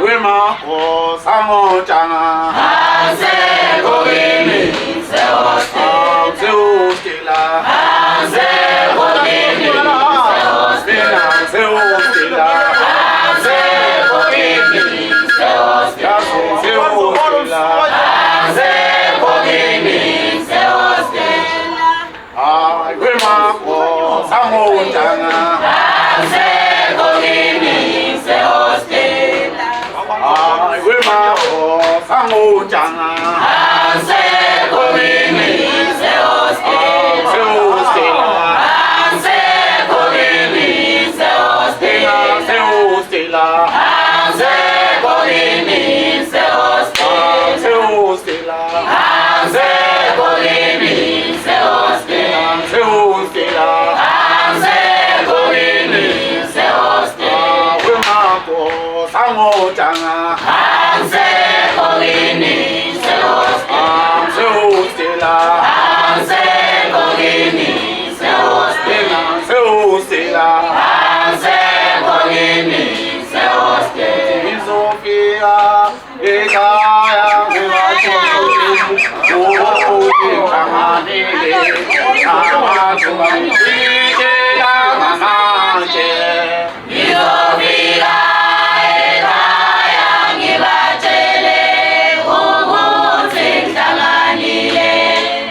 wema ko sango changa Hanse Gogini se hoste se hostila Hanse Gogini se hoste se hostila Hanse Gogini se hoste se hostila Hanse Gogini se hoste wema ko sango changa Hanse Gogini se hoste wema ko sango changa Hanse Gogini se hoste se hostila Hanse Gogini se hoste se hostila Hanse Gogini se hoste se hostila Hanse Gogini se hoste se hostila Hanse Gogini se hoste wema ko sango changa Hanse Gogini se hoste se hostila Hanse Gogini se hoste se hostila Hanse Gogini se hoste Sofia ekaya mewachoni uti kamanile amatubanijela mamaje Yovira ekaya ngibatshele ukuthi ngihlanganile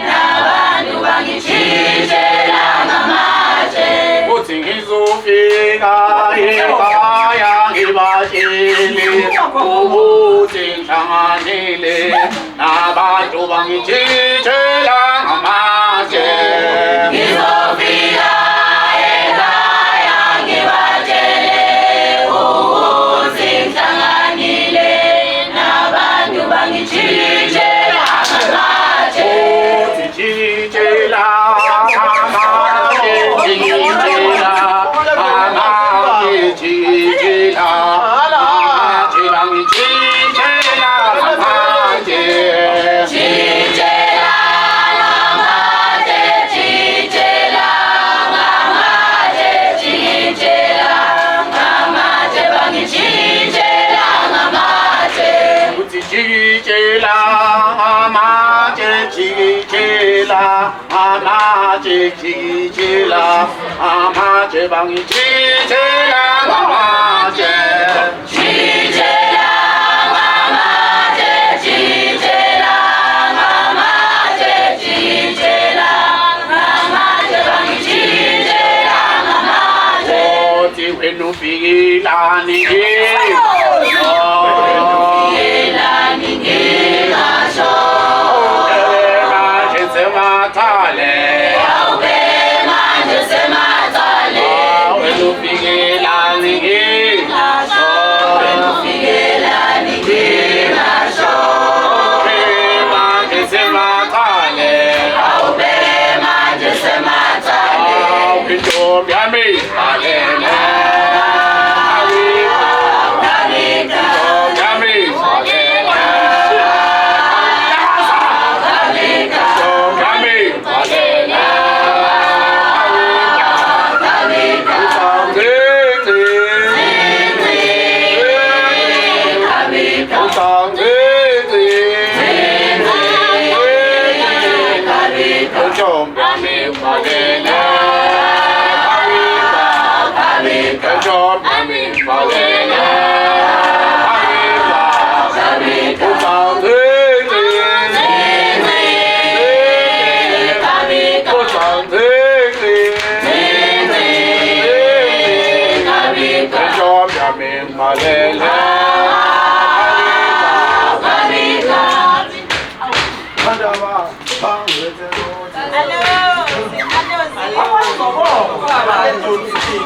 nabantu bangitshintshela ngamatshe uthi ngizofika ekaya ngibatshele ukuthi ngihlanganile nabantu bangitshintshela ngamatshe Ngizofika ekhaya ngibatshele ukuthi ngihlanganile nabantu bangitshintshela ngamatshe uthi tshintshela ngamatshe tshintshela ngamatshe tshintshela ngamatshe bangitshintshela ngamatshe Tshintshela ngamatshe tshintshela ngamatshe tshintshela ngamatshe bangitshintshela ngamatshe uthi tshintshela ngamatshe tshintshela ngamatshe tshintshela ngamatshe bangitshintshela ngamatshe Tshintshela ngamatshe tshintshela ngamatshe tshintshela ngamatshe bangitshintshela ngamatshe uthi wena ufikilani Yelani ngingasho manje semathale awube manje semathale wena ufikilani ngingasho wena ufikelani ngingasho manje semathale awube manje semathale intombi yami alele Kalika yami alele Kalika yami alele Kalika Kalika Hello.